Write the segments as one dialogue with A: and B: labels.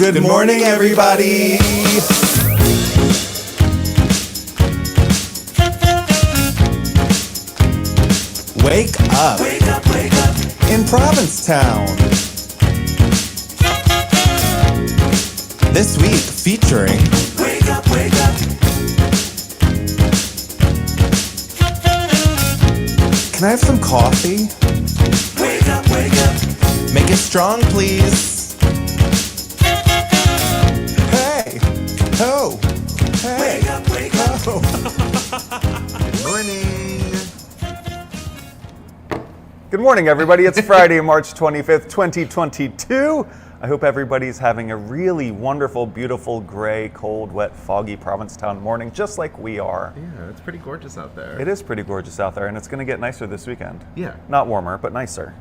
A: Good morning, everybody. Wake up.
B: Wake up, wake up.
A: In Provincetown. This week featuring
B: Wake up, wake up.
A: Can I have some coffee?
B: Wake up, wake up.
A: Make it strong, please. Hey. Ho. Hey.
B: Wake up, wake up.
A: Ho. Good morning. Good morning, everybody. It's Friday, March 25th, 2022. I hope everybody's having a really wonderful, beautiful, gray, cold, wet, foggy Provincetown morning, just like we are.
C: Yeah, it's pretty gorgeous out there.
A: It is pretty gorgeous out there, and it's going to get nicer this weekend.
C: Yeah.
A: Not warmer, but nicer.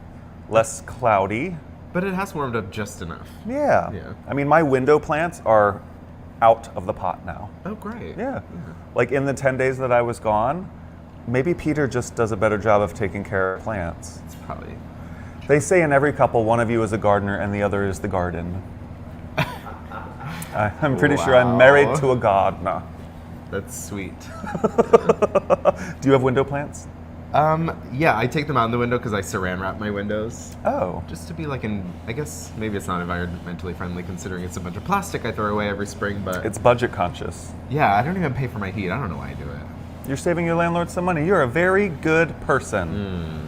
A: Less cloudy.
C: But it has warmed up just enough.
A: Yeah.
C: Yeah.
A: I mean, my window plants are out of the pot now.
C: Oh, great.
A: Yeah. Like in the 10 days that I was gone, maybe Peter just does a better job of taking care of plants.
C: It's probably...
A: They say in every couple, one of you is a gardener and the other is the garden. I'm pretty sure I'm married to a gardener.
C: That's sweet.
A: Do you have window plants?
C: Yeah, I take them out in the window because I saran wrap my windows.
A: Oh.
C: Just to be like I guess maybe it's not environmentally friendly considering it's a bunch of plastic I throw away every spring, but...
A: It's budget conscious.
C: Yeah, I don't even pay for my heat. I don't know why I do it.
A: You're saving your landlord some money. You're a very good person.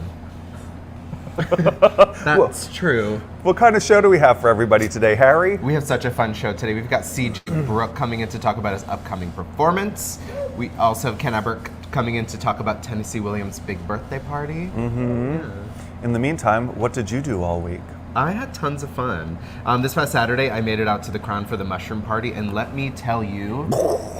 C: That's true.
A: What kind of show do we have for everybody today, Harry?
C: We have such a fun show today. We've got Chris Brooke coming in to talk about his upcoming performance. We also have Ken Aber coming in to talk about Tennessee Williams' big birthday party.
A: Mm-hmm.
C: Yeah.
A: In the meantime, what did you do all week?
C: I had tons of fun. This past Saturday, I made it out to the Crown for the mushroom party, and let me tell you,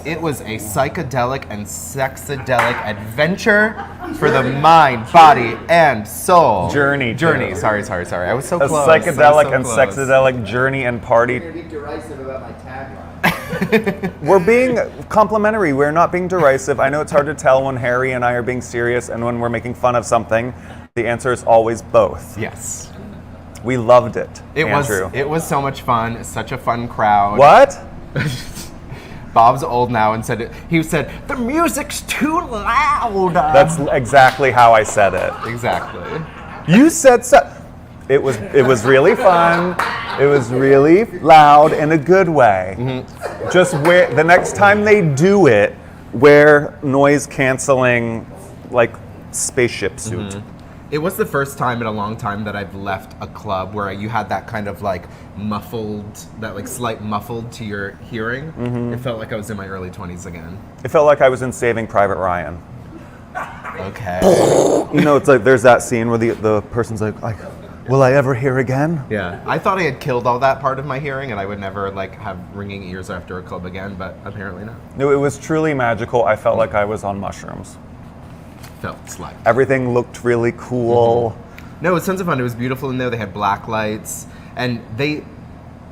C: it was a psychedelic and sexadelic adventure for the mind, body, and soul.
A: Journey.
C: Sorry. I was so
A: A
C: close.
A: psychedelic and sexadelic journey and party.
D: You're going to be derisive about my tagline.
A: We're being complimentary. We're not being derisive. I know it's hard to tell when Harry and I are being serious and when we're making fun of something. The answer is always both.
C: Yes.
A: We loved it,
C: It
A: Andrew.
C: was so much fun. Such a fun crowd.
A: What?
C: Bob's old now and he said, the music's too loud.
A: That's exactly how I said it.
C: Exactly.
A: You said so. It was really fun. It was really loud in a good way. Mm-hmm. Just wear, the next time they do it, wear noise canceling, like, spaceship suit.
C: Mm-hmm. It was the first time in a long time that I've left a club where you had that kind of like muffled, that like slight muffled to your hearing. Mm-hmm. It felt like I was in my early 20s again.
A: It felt like I was in Saving Private Ryan.
C: Okay.
A: You know, it's like there's that scene where the person's like, will I ever hear again?
C: Yeah. I thought I had killed all that part of my hearing and I would never like have ringing ears after a club again, but apparently not.
A: No, it was truly magical. I felt like I was on mushrooms.
C: Felt like.
A: Everything looked really cool.
C: Mm-hmm. No, it was tons of fun. It was beautiful in there. They had black lights, and the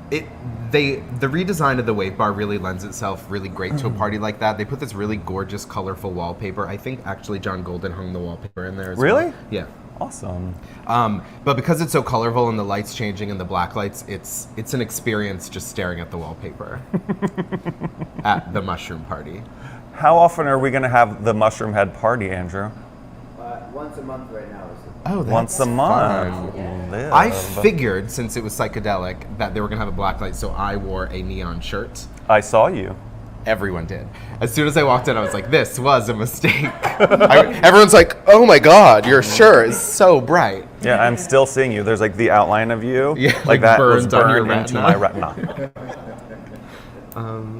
C: redesign of the wave bar really lends itself really great to a party like that. They put this really gorgeous, colorful wallpaper. I think actually John Golden hung the wallpaper in there as well.
A: Really?
C: Yeah.
A: Awesome.
C: But because it's so colorful and the lights changing and the black lights, it's an experience just staring at the wallpaper at the mushroom party.
A: How often are we going to have the Mushroom Head party, Andrew?
D: Once a month right now.
C: Oh, that's
A: Once a month.
C: fun.
A: Live.
C: I figured since it was psychedelic that they were gonna have a black light, so I wore a neon shirt.
A: I saw you.
C: Everyone did. As soon as I walked in, I was like, "This was a mistake." Everyone's like, "Oh my God, your shirt is so bright."
A: Yeah, I'm still seeing you. There's like the outline of you.
C: Yeah,
A: like that was
C: burned on your
A: burned into
C: retina.
A: my retina.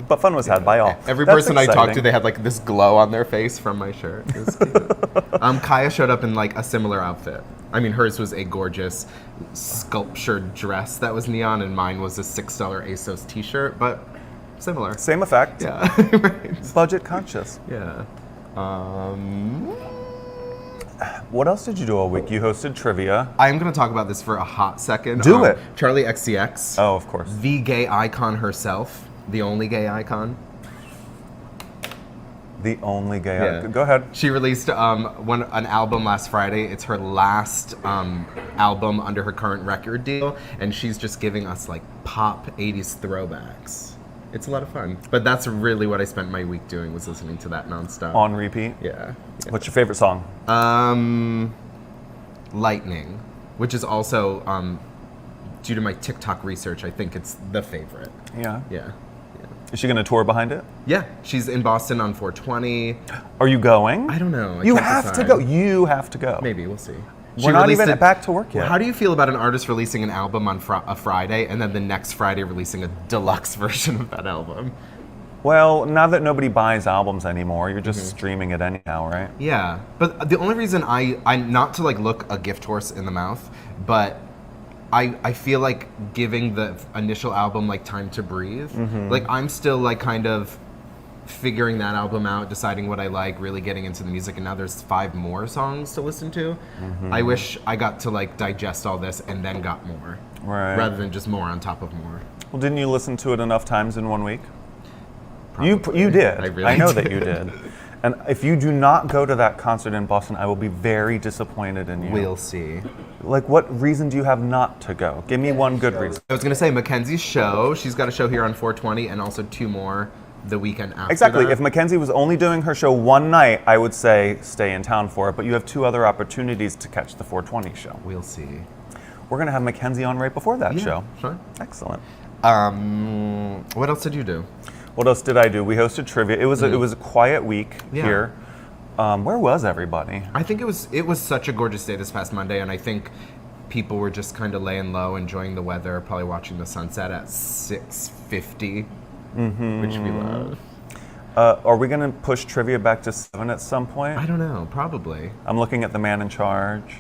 A: But fun was had by all.
C: Every
A: That's
C: person I talked to,
A: exciting.
C: they had like this glow on their face from my shirt. It was cute. Kaya showed up in like a similar outfit. I mean, hers was a gorgeous sculptured dress that was neon, and mine was a $6 ASOS t-shirt, but similar.
A: Same effect.
C: Yeah. Right.
A: Budget conscious.
C: Yeah.
A: What else did you do all week? You hosted trivia.
C: I'm going to talk about this for a hot second.
A: Do it.
C: Charlie XCX.
A: Oh, of course.
C: The gay icon herself. The only gay icon.
A: The only gay.
C: Yeah.
A: Go ahead.
C: She released an album last Friday. It's her last album under her current record deal, and she's just giving us like pop 80s throwbacks. It's a lot of fun. But that's really what I spent my week doing, was listening to that nonstop.
A: On repeat.
C: Yeah.
A: What's your favorite song?
C: Lightning, which is also, due to my TikTok research, I think it's the favorite.
A: Yeah.
C: Yeah.
A: Is she going to tour behind it?
C: Yeah, she's in Boston on 420.
A: Are you going?
C: I don't know. I
A: You
C: can't
A: have to
C: decide.
A: go. You have to go.
C: Maybe, we'll see.
A: We're not
C: released
A: even back to work yet.
C: How do you feel about an artist releasing an album on a Friday and then the next Friday releasing a deluxe version of that album?
A: Well, now that nobody buys albums anymore, you're just streaming it anyhow, right?
C: Yeah, but the only reason I'm not to like look a gift horse in the mouth, but I feel like giving the initial album like time to breathe. Like I'm still like kind of figuring that album out, deciding what I like, really getting into the music, and now there's 5 more songs to listen to. I wish I got to like digest all this and then got more,
A: Right.
C: rather than just more on top of more.
A: Well, didn't you listen to it enough times in 1 week?
C: Probably.
A: You did.
C: I really
A: I know
C: did.
A: that you did. And if you do not go to that concert in Boston, I will be very disappointed in you.
C: We'll see.
A: Like, what reason do you have not to go? Give me one good reason.
C: I was gonna say Mackenzie's show. She's got a show here on 420, and also 2 more the weekend after.
A: Exactly.
C: that.
A: If Mackenzie was only doing her show one night, I would say stay in town for it. But you have 2 other opportunities to catch the 420 show.
C: We'll see.
A: We're going to have Mackenzie on right before that show.
C: Sure.
A: Excellent.
C: What else did you do?
A: What else did I do? We hosted trivia. It was a quiet week
C: Yeah.
A: here. Where was everybody?
C: I think it was such a gorgeous day this past Monday, and I think people were just kind of laying low, enjoying the weather, probably watching the sunset at 6:50, which we love.
A: Are we going to push trivia back to 7 at some point?
C: I don't know, probably.
A: I'm looking at the man in charge.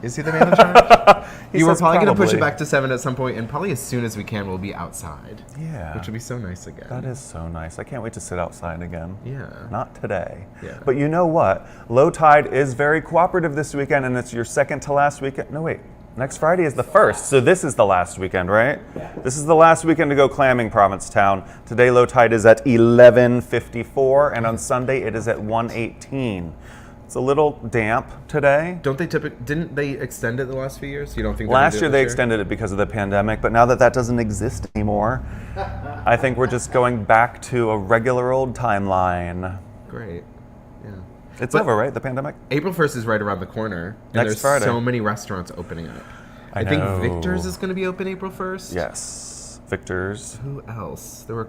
C: Is he the man in charge?
A: He
C: Were
A: says
C: probably going to push
A: probably.
C: it back to 7 at some point, and probably as soon as we can, we'll be outside.
A: Yeah.
C: Which would be so nice again.
A: That is so nice. I can't wait to sit outside again.
C: Yeah.
A: Not today.
C: Yeah.
A: But you know what? Low Tide is very cooperative this weekend, and it's your second to last weekend. No, wait. Next Friday is the 1st, so this is the last weekend, right? This is the last weekend to go clamming Provincetown. Today, Low Tide is at 11:54, and on Sunday, it is at 1:18. It's a little damp today.
C: Don't they didn't they extend it the last few years? You don't think
A: Last year they extended it because of the pandemic, but now that that doesn't exist anymore, I think we're just going back to a regular old timeline.
C: Great. Yeah.
A: It's
C: But-
A: over, right? The pandemic?
C: April 1st is right around the corner. And
A: Next
C: there's
A: Friday.
C: so many restaurants opening up.
A: I
C: think
A: know.
C: Victor's is going to be open April 1st.
A: Yes. Victor's.
C: Who else? There were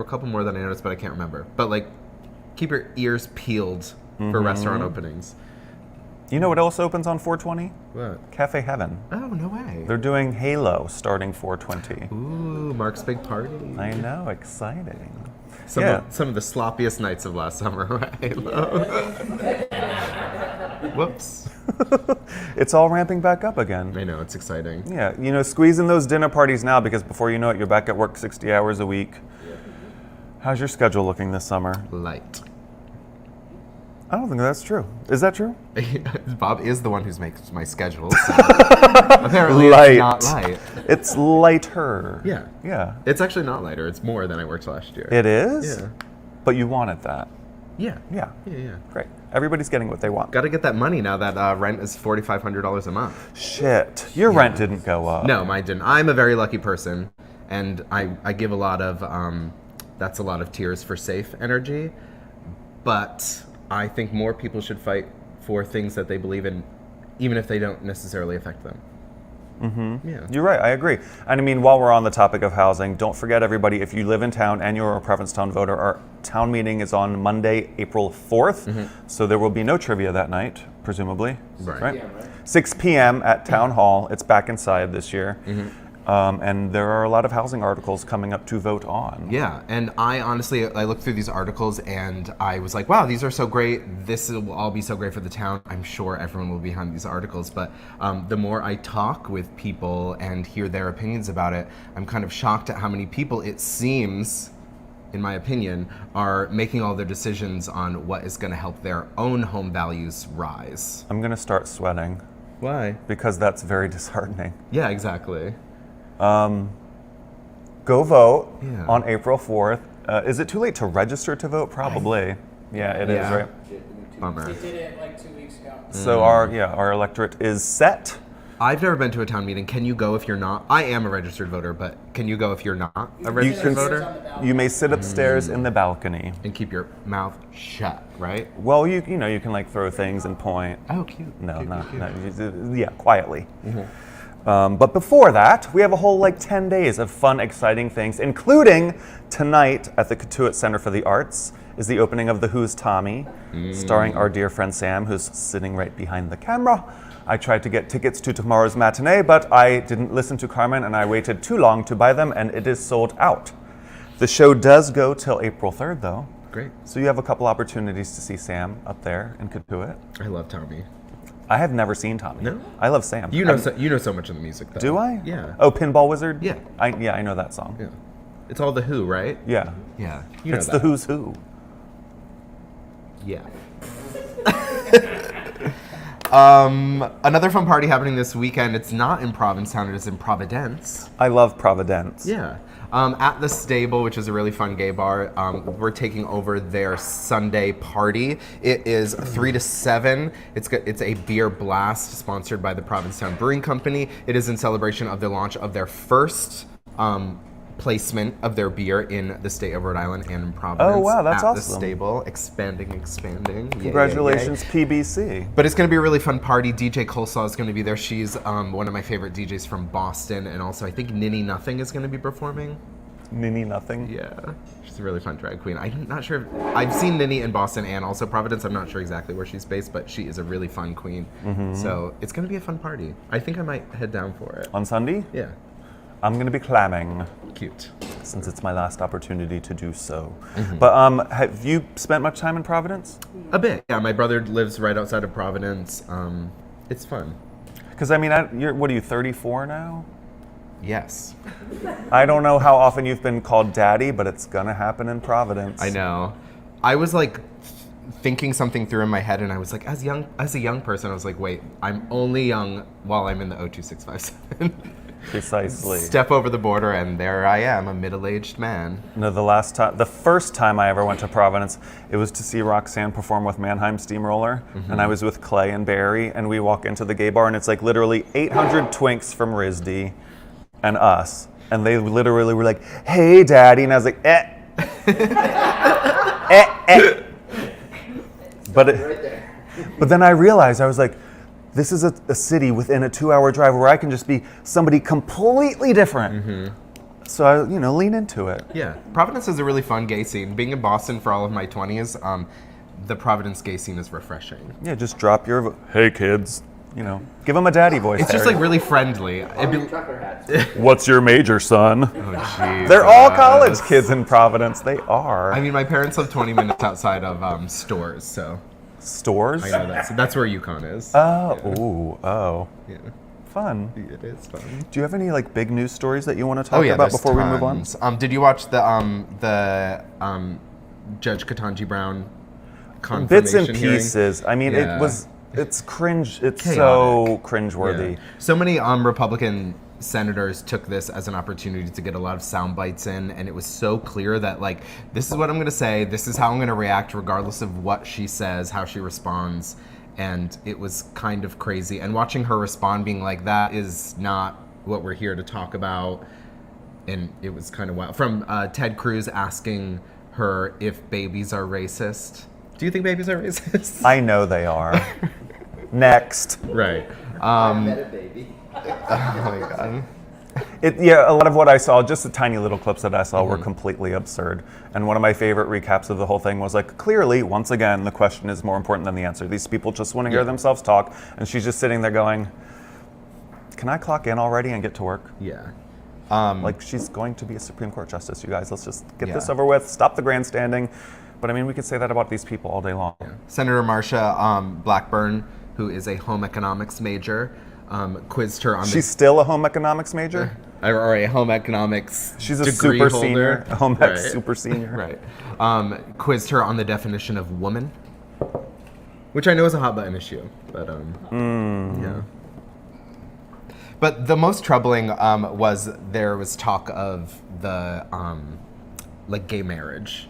C: a couple more that I noticed, but I can't remember. But like, keep your ears peeled for restaurant openings.
A: You know what else opens on 420?
C: What?
A: Cafe Heaven.
C: Oh, no way.
A: They're doing Halo starting 420.
C: Ooh, Mark's big party.
A: I know, exciting.
C: Some
A: Yeah.
C: of the sloppiest nights of last summer, right? Whoops.
A: It's all ramping back up again.
C: I know, it's exciting.
A: Yeah, you know, squeeze in those dinner parties now because before you know it, you're back at work 60 hours a week. How's your schedule looking this summer?
C: Light.
A: I don't think that's true. Is that true?
C: Bob is the one who makes my schedule. So apparently
A: Light.
C: it's not light.
A: It's lighter.
C: Yeah.
A: Yeah.
C: It's actually not lighter. It's more than I worked last year.
A: It is?
C: Yeah.
A: But you wanted that.
C: Yeah.
A: Yeah.
C: Yeah.
A: Great. Everybody's getting what they want.
C: Got to get that money now that rent is $4,500 a month.
A: Shit. Your rent didn't go up.
C: No, mine didn't. I'm a very lucky person, and I give a lot of that's a lot of tears for safe energy, but I think more people should fight for things that they believe in, even if they don't necessarily affect them. Mm-hmm. Yeah.
A: You're right, I agree. And I mean, while we're on the topic of housing, don't forget everybody, if you live in town and you're a Provincetown voter, our town meeting is on Monday, April 4th. So there will be no trivia that night, presumably.
C: Right.
A: 6 p.m. at Town Hall. It's back inside this year. And there are a lot of housing articles coming up to vote on.
C: Yeah, and I honestly, I looked through these articles and I was like, wow, these are so great. This will all be so great for the town. I'm sure everyone will be behind these articles, but the more I talk with people and hear their opinions about it, I'm kind of shocked at how many people, it seems, in my opinion, are making all their decisions on what is going to help their own home values rise.
A: I'm going to start sweating
C: Why?
A: because that's very disheartening.
C: Yeah, exactly.
A: Go vote
C: Yeah.
A: on April 4th. Is it too late to register to vote? Probably. Yeah, it is,
C: Yeah.
A: right?
C: Bummer.
E: They did it like 2 weeks ago.
A: So our electorate is set.
C: I've never been to a town meeting. Can you go if you're not? I am a registered voter, but can you go if you're not a registered
A: can-
C: voter?
A: You may sit upstairs in the balcony.
C: And keep your mouth shut, right?
A: Well, you can like throw things and point.
C: Oh, cute.
A: No,
C: Cute,
A: not,
C: cute, cute.
A: no, yeah, quietly. But before that, we have a whole 10 days of fun, exciting things, including tonight at the Cotuit Center for the Arts is the opening of The Who's Tommy, starring our dear friend Sam, who's sitting right behind the camera. I tried to get tickets to tomorrow's matinee, but I didn't listen to Carmen and I waited too long to buy them, and it is sold out. The show does go till April 3rd, though.
C: Great.
A: So you have a couple opportunities to see Sam up there in Cotuit.
C: I love Tommy.
A: I have never seen Tommy.
C: No?
A: I love Sam.
C: You know so much of the music, though.
A: Do I?
C: Yeah.
A: Oh, Pinball Wizard?
C: Yeah.
A: I know that song.
C: Yeah. It's all the Who, right?
A: Yeah.
C: Yeah. You know
A: It's
C: that.
A: the Who's Who.
C: Yeah. Another fun party happening this weekend. It's not in Provincetown, it is in Providence.
A: I love Providence.
C: Yeah. At the Stable, which is a really fun gay bar, we're taking over their Sunday party. It is 3 to 7. It's a beer blast sponsored by the Provincetown Brewing Company. It is in celebration of the launch of their first placement of their beer in the state of Rhode Island and in Providence.
A: Oh, wow, that's
C: at
A: awesome.
C: the Stable, expanding. Yay,
A: Congratulations,
C: yay, yay.
A: PBC.
C: But it's going to be a really fun party. DJ Coleslaw is going to be there. She's one of my favorite DJs from Boston, and also I think Ninny Nothing is going to be performing.
A: Ninny Nothing.
C: Yeah, she's a really fun drag queen. I'm not sure. I've seen Ninny in Boston and also Providence. I'm not sure exactly where she's based, but she is a really fun queen. So it's going to be a fun party. I think I might head down for it.
A: On Sunday,
C: Yeah,
A: I'm going to be clamming
C: cute.
A: since it's my last opportunity to do so. But have you spent much time in Providence?
C: A bit. Yeah, my brother lives right outside of Providence. It's fun.
A: Because I mean, what are you, 34 now?
C: Yes,
A: I don't know how often you've been called daddy, but it's going to happen in Providence.
C: I know. I was like thinking something through in my head, and I was like, as a young person, I was like, wait, I'm only young while I'm in the 02657.
A: Precisely.
C: Step over the border, and there I am, a middle-aged man.
A: No, the first time I ever went to Providence, it was to see Roxanne perform with Mannheim Steamroller, and I was with Clay and Barry, and we walk into the gay bar, and it's like literally 800 twinks from RISD and us, and they literally were like, "Hey, Daddy," and I was like, "Eh, eh." But
D: Right there.
A: but then I realized I was like, this is a city within a 2-hour drive where I can just be somebody completely different. So I, lean into it.
C: Yeah, Providence is a really fun gay scene. Being in Boston for all of my 20s, the Providence gay scene is refreshing.
A: Yeah, just drop your hey kids, give them a daddy voice.
C: It's just
A: Harry.
C: like really friendly.
D: All your trucker hats.
A: What's your major, son?
C: Oh, jeez.
A: They're all college kids in Providence. They are.
C: I mean, my parents live 20 minutes outside of stores, so
A: Stores?
C: I know that's where Yukon is.
A: Oh,
C: Yeah,
A: fun.
C: it is fun.
A: Do you have any big news stories that you want to talk about
C: there's
A: before we move on?
C: tons. Did you watch the Judge Ketanji Brown confirmation
A: Bits and
C: hearing?
A: pieces. I mean,
C: Yeah.
A: it's cringe. It's
C: Chaotic.
A: so cringeworthy.
C: Yeah. So many Republican senators took this as an opportunity to get a lot of sound bites in, and it was so clear that this is what I'm going to say, this is how I'm going to react regardless of what she says, how she responds, and it was kind of crazy. And watching her respond being like, that is not what we're here to talk about, and it was kind of wild. From Ted Cruz asking her if babies are racist. Do you think babies are racist?
A: I know they are. Next.
C: Right.
D: I met a baby.
C: Oh my god.
A: A lot of what I saw, just the tiny little clips that I saw, were completely absurd. And one of my favorite recaps of the whole thing was clearly, once again, the question is more important than the answer. These people just want to hear themselves talk, and she's just sitting there going, can I clock in already and get to work?
C: Yeah.
A: She's going to be a Supreme Court justice, you guys. Let's just get this
C: Yeah.
A: over with, stop the grandstanding. But I mean, we could say that about these people all day long.
C: Senator Marsha Blackburn, who is a home economics major, quizzed her on
A: She's still a home economics major?
C: or a home economics
A: She's a
C: degree
A: super
C: holder.
A: senior, a home ec
C: Right.
A: super senior.
C: Right. Quizzed her on the definition of woman, which I know is a hot button issue, but yeah. But the most troubling was there was talk of the like gay marriage,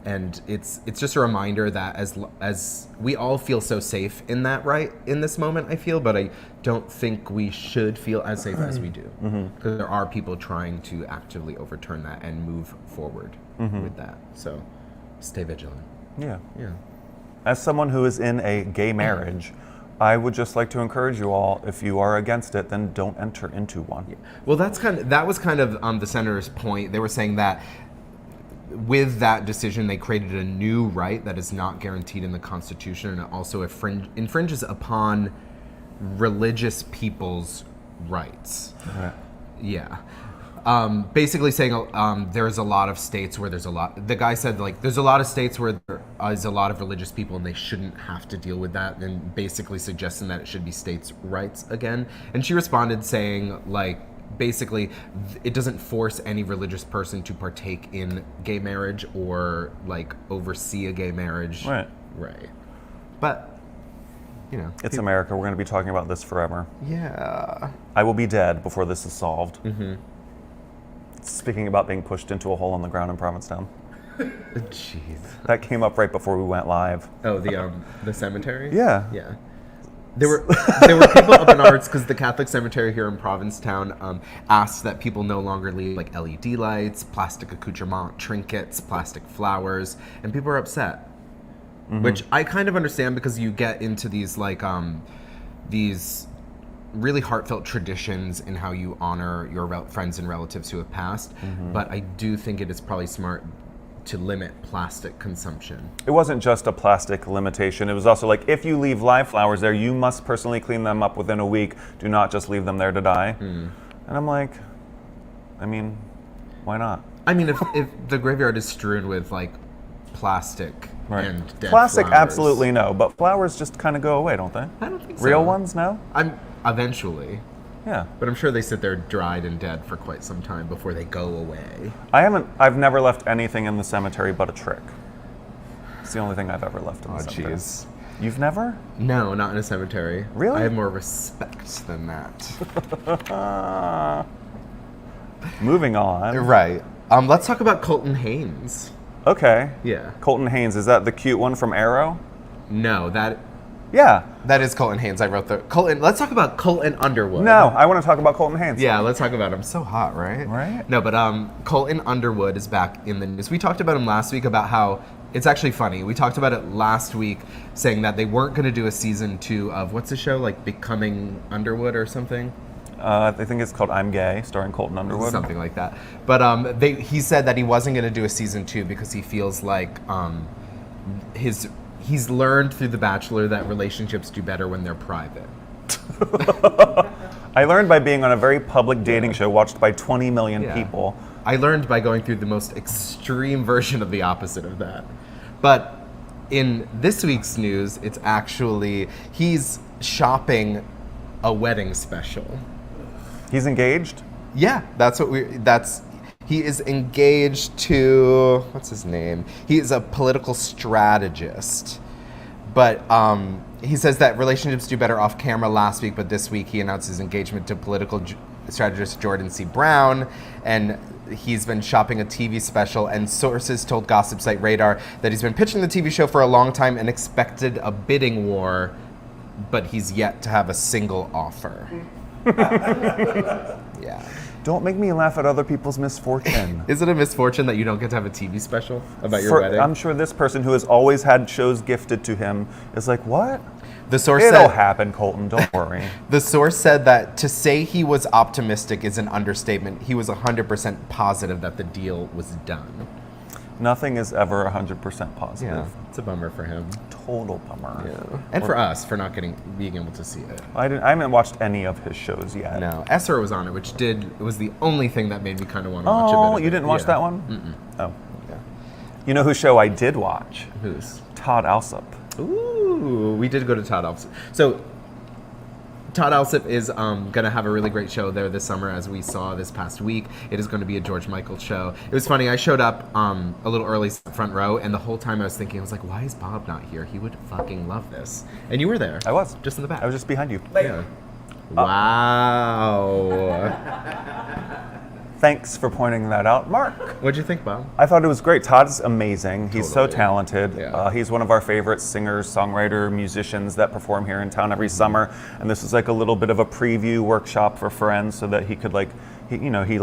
C: and it's just a reminder that as we all feel so safe in that right in this moment, I feel, but I don't think we should feel as safe as we do, because there are people trying to actively overturn that and move forward with that. So stay vigilant.
A: Yeah.
C: Yeah.
A: As someone who is in a gay marriage, I would just like to encourage you all, if you are against it, then don't enter into one.
C: Well, that was kind of the senator's point. They were saying that with that decision, they created a new right that is not guaranteed in the Constitution, and it also infringes upon religious people's rights.
A: Right.
C: Yeah. Basically saying there's a lot of states where the guy said, like, there's a lot of states where there is a lot of religious people and they shouldn't have to deal with that, and basically suggesting that it should be states' rights again. And she responded saying, like, basically it doesn't force any religious person to partake in gay marriage or like oversee a gay marriage.
A: Right.
C: But, you know.
A: It's America. We're going to be talking about this forever.
C: Yeah.
A: I will be dead before this is solved. Speaking about being pushed into a hole in the ground in Provincetown.
C: Jeez.
A: That came up right before we went live.
C: Oh, the cemetery?
A: Yeah.
C: Yeah. There were people up in arms because the Catholic cemetery here in Provincetown asked that people no longer leave like LED lights, plastic accoutrement, trinkets, plastic flowers, and people are upset. Which I kind of understand, because you get into these like these really heartfelt traditions in how you honor your friends and relatives who have passed. But I do think it is probably smart to limit plastic consumption.
A: It wasn't just a plastic limitation. It was also like, if you leave live flowers there, you must personally clean them up within a week. Do not just leave them there to die. And I'm like, I mean, why not?
C: I mean, if the graveyard is strewn with like plastic and dead
A: Plastic,
C: flowers,
A: absolutely no. But flowers just kind of go away, don't they?
C: I don't think so.
A: Real ones, no?
C: Eventually.
A: Yeah.
C: But I'm sure they sit there dried and dead for quite some time before they go away.
A: I've never left anything in the cemetery but a trick. It's the only thing I've ever left in the cemetery.
C: Jeez.
A: You've never?
C: No, not in a cemetery.
A: Really?
C: I have more respect than that.
A: Moving on.
C: Right. Let's talk about Colton Haynes.
A: Okay.
C: Yeah.
A: Colton Haynes, is that the cute one from Arrow?
C: No,
A: Yeah.
C: that is Colton Haynes. I wrote Colton. Let's talk about Colton Underwood.
A: No, I want to talk about Colton Haynes.
C: Yeah, let's talk about him. So hot, right?
A: Right.
C: No, but Colton Underwood is back in the news. We talked about him last week about how it's actually funny. We talked about it last week, saying that they weren't going to do a season 2 of what's the show, like Becoming Underwood or something.
A: I think it's called I'm Gay, starring Colton Underwood.
C: Something like that. But he said that he wasn't going to do a season 2 because he feels like he's learned through The Bachelor that relationships do better when they're private.
A: I learned by being on a very public dating show watched by 20 million
C: Yeah.
A: people.
C: I learned by going through the most extreme version of the opposite of that. But in this week's news, it's actually he's shopping a wedding special.
A: He's engaged?
C: Yeah, he is engaged to, what's his name? He is a political strategist. But he says that relationships do better off camera last week, but this week he announced his engagement to political strategist Jordan C. Brown, and he's been shopping a TV special, and sources told gossip site Radar that he's been pitching the TV show for a long time and expected a bidding war, but he's yet to have a single offer. Yeah.
A: Don't make me laugh at other people's misfortune.
C: Is it a misfortune that you don't get to have a TV special about your wedding?
A: I'm sure this person who has always had shows gifted to him is like, what?
C: The source
A: It'll
C: said,
A: happen, Colton, don't worry.
C: The source said that to say he was optimistic is an understatement. He was 100% positive that the deal was done.
A: Nothing is ever 100% positive.
C: It's a bummer for him.
A: Total bummer.
C: Yeah. And for us, for not being able to see it.
A: I haven't watched any of his shows yet.
C: No, Esser was on it, it was the only thing that made me kind of want to watch it.
A: Oh, you didn't watch that one? Oh. Yeah. You know whose show I did watch?
C: Whose?
A: Todd Alsop.
C: Ooh, we did go to Todd Alsop. So Todd Alsop is going to have a really great show there this summer, as we saw this past week. It is going to be a George Michael show. It was funny. I showed up a little early, front row, and the whole time I was thinking, I was like, why is Bob not here? He would fucking love this. And you were there.
A: I was.
C: Just in the back.
A: I was just behind you.
C: Yeah. Wow.
A: Thanks for pointing that out, Mark.
C: What'd you think, Bob?
A: I thought it was great. Todd's amazing. He's so
C: Totally.
A: talented.
C: Yeah.
A: He's one of our favorite singers, songwriter, musicians that perform here in town every summer. And this is like a little bit of a preview workshop for friends, so that he could he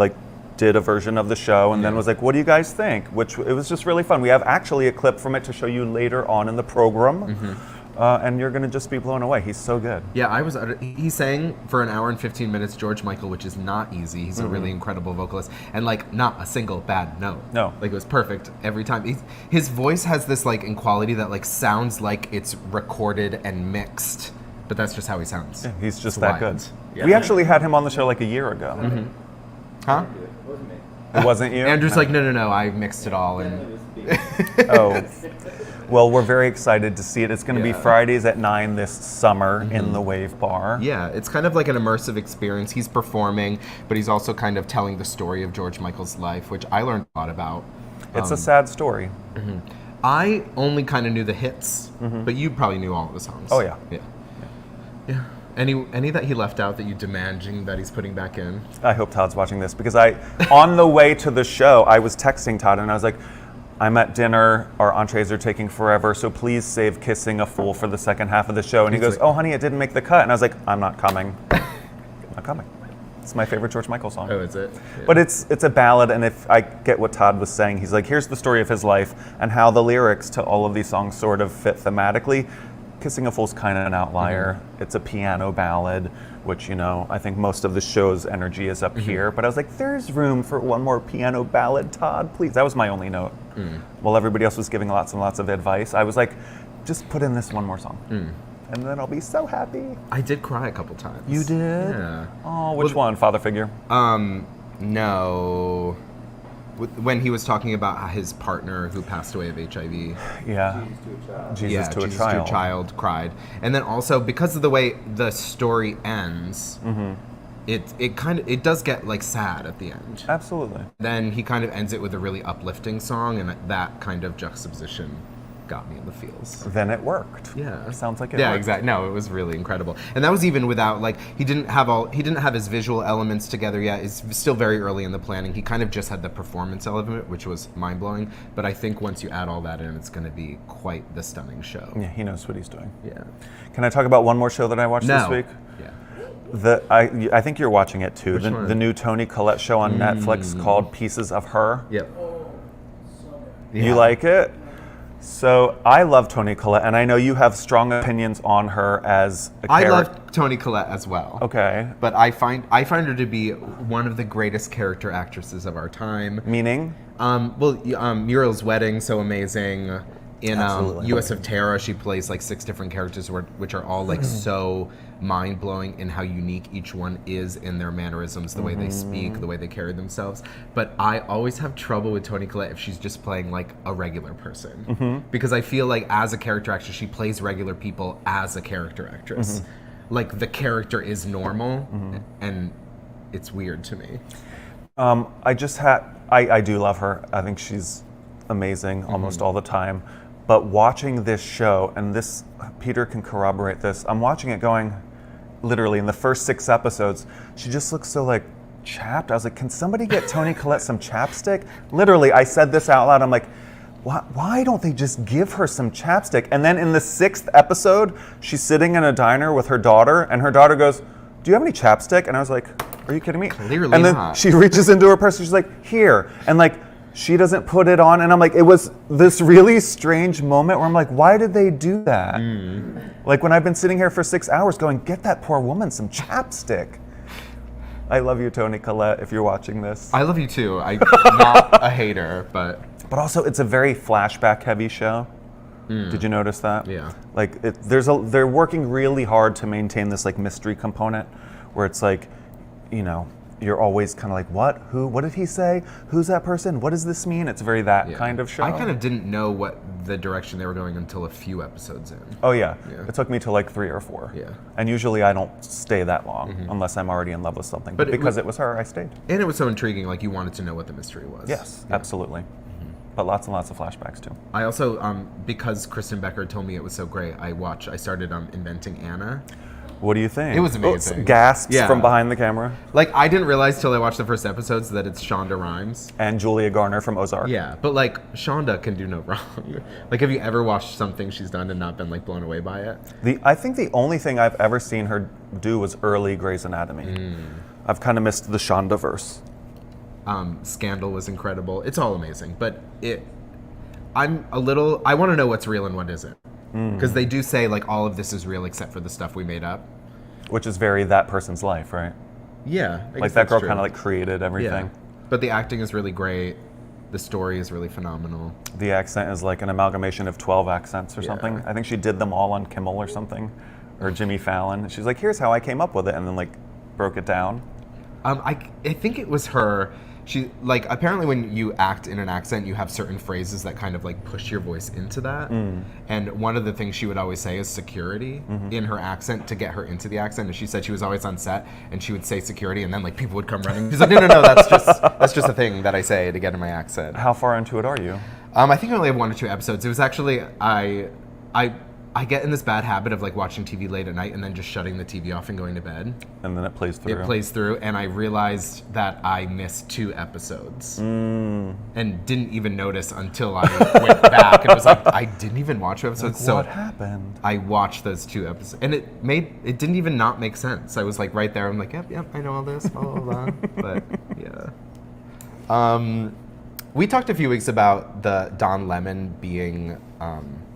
A: did a version of the show and then was like, "What do you guys think?" Which it was just really fun. We have actually a clip from it to show you later on in the program. And you're gonna just be blown away. He's so good.
C: Yeah, he sang for an hour and 15 minutes George Michael, which is not easy. He's a really incredible vocalist, and like not a single bad note.
A: No.
C: Like it was perfect every time. His voice has this like in quality that like sounds like it's recorded and mixed, but that's just how he sounds.
A: Yeah, he's just
C: It's
A: that
C: wild.
A: good.
C: Yeah.
A: We actually had him on the show like a year ago.
C: Huh?
D: It wasn't me.
A: It wasn't you?
C: Andrew's like, no, I mixed it all,
D: It
C: and
D: was me.
A: Oh. Well, we're very excited to see it. It's going to be
C: Yeah.
A: Fridays at 9 this summer in the Wave Bar.
C: yeah, it's kind of like an immersive experience. He's performing, but he's also kind of telling the story of George Michael's life, which I learned a lot about.
A: It's a sad story.
C: I only kind of knew the hits, but you probably knew all of the songs.
A: Oh, yeah.
C: Yeah. Any that he left out that you demanding that he's putting back in?
A: I hope Todd's watching this because on the way to the show, I was texting Todd and I was like, I'm at dinner, our entrees are taking forever, so please save Kissing a Fool for the second half of the show. And he
C: He's
A: goes,
C: like-
A: oh, honey, it didn't make the cut. And I was like, I'm not coming. I'm not coming. It's my favorite George Michael song.
C: Oh, is it? Yeah.
A: But it's a ballad, and if I get what Todd was saying, he's like, here's the story of his life and how the lyrics to all of these songs sort of fit thematically. Kissing a Fool's kind of an outlier. It's a piano ballad, which, I think most of the show's energy is up here. But I was like, there's room for one more piano ballad, Todd, please. That was my only note. While everybody else was giving lots and lots of advice, I was like, just put in this one more song. And then I'll be so happy.
C: I did cry a couple times.
A: You did?
C: Yeah.
A: Oh, which one? Father Figure?
C: No. When he was talking about his partner who passed away of HIV.
A: Yeah. Jesus to a child.
C: Child cried. And then also because of the way the story ends, it does get like sad at the end.
A: Absolutely.
C: Then he kind of ends it with a really uplifting song, and that kind of juxtaposition got me in the feels.
A: Then it worked.
C: Yeah.
A: Sounds like it
C: Yeah,
A: worked.
C: exactly. No, it was really incredible. And that was even without he didn't have his visual elements together yet. It's still very early in the planning. He kind of just had the performance element, which was mind-blowing. But I think once you add all that in, it's going to be quite the stunning show.
A: Yeah, he knows what he's doing.
C: Yeah.
A: Can I talk about one more show that I watched this week?
C: Yeah.
A: I think you're watching it too.
C: Which one?
A: The new Toni Collette show on Netflix called Pieces of Her.
C: Yep.
A: You like it? So I love Toni Collette, and I know you have strong opinions on her as a
C: I
A: character.
C: love Toni Collette as well.
A: Okay.
C: But I find her to be one of the greatest character actresses of our time.
A: Meaning?
C: Muriel's Wedding, so amazing. In
A: Absolutely.
C: U.S. of Terra, she plays like 6 different characters, which are all like so mind-blowing in how unique each one is in their mannerisms, the way they speak, the way they carry themselves. But I always have trouble with Toni Collette if she's just playing like a regular person. Because I feel like as a character actress, she plays regular people as a character actress. Like the character is normal, and it's weird to me.
A: I do love her. I think she's amazing almost all the time. But watching this show, and this, Peter can corroborate this, I'm watching it going, literally in the first 6 episodes, she just looks so like chapped. I was like, can somebody get Toni Collette some chapstick? Literally, I said this out loud. I'm like, why don't they just give her some chapstick? And then in the 6th episode, she's sitting in a diner with her daughter, and her daughter goes, do you have any chapstick? And I was like, are you kidding me?
C: Clearly
A: and then
C: not.
A: she reaches into her purse, she's like, here. And like, she doesn't put it on, and I'm like, it was this really strange moment where I'm like, why did they do that? Like when I've been sitting here for 6 hours going, get that poor woman some chapstick. I love you, Toni Collette, if you're watching this.
C: I love you too. I'm not a hater, but
A: But also, it's a very flashback-heavy show. Did you notice that?
C: Yeah.
A: Like, they're working really hard to maintain this like mystery component, where it's like, you're always kind of like, what? Who? What did he say? Who's that person? What does this mean? It's very that kind of show.
C: I kind of didn't know what the direction they were going until a few episodes in.
A: Oh yeah.
C: Yeah.
A: It took me to like 3 or 4.
C: Yeah.
A: And usually I don't stay that long unless I'm already in love with something. But because it was her, I stayed.
C: And it was so intriguing, like you wanted to know what the mystery was.
A: Yes, absolutely. But lots and lots of flashbacks too.
C: I also, because Kristen Becker told me it was so great, I started Inventing Anna.
A: What do you think?
C: It was amazing.
A: Gasps
C: Yeah.
A: from behind the camera.
C: Like, I didn't realize till I watched the first episodes that it's Shonda Rhimes.
A: And Julia Garner from Ozark.
C: Yeah, but like Shonda can do no wrong. Like, have you ever watched something she's done and not been like blown away by it?
A: I think the only thing I've ever seen her do was early Grey's Anatomy. I've kind of missed the Shondaverse.
C: Scandal was incredible. It's all amazing, but I want to know what's real and what isn't. Because they do say like all of this is real except for the stuff we made up.
A: Which is very that person's life, right?
C: Yeah. I
A: Like
C: guess
A: that girl
C: that's
A: kind of
C: true.
A: like created everything.
C: Yeah. But the acting is really great. The story is really phenomenal.
A: The accent is like an amalgamation of 12 accents or something. I think she did them all on Kimmel or something, or Jimmy Fallon. She's like, here's how I came up with it, and then like broke it down.
C: I think it was her. She, like, apparently when you act in an accent, you have certain phrases that kind of like push your voice into that. And one of the things she would always say is security in her accent to get her into the accent. And she said she was always on set and she would say security and then like people would come running. She's like, no, that's just a thing that I say to get in my accent.
A: How far into it are you?
C: I think I only have 1 or 2 episodes. It was actually, I get in this bad habit of like watching TV late at night and then just shutting the TV off and going to bed.
A: And then it plays through.
C: It plays through, and I realized that I missed 2 episodes and didn't even notice until I went back and was like, I didn't even watch 2 episodes.
A: Like,
C: so
A: what happened?
C: I watched those 2 episodes, and it didn't even not make sense. I was like right there. I'm like, yep, I know all this, blah blah blah. But yeah. We talked a few weeks about the Don Lemon being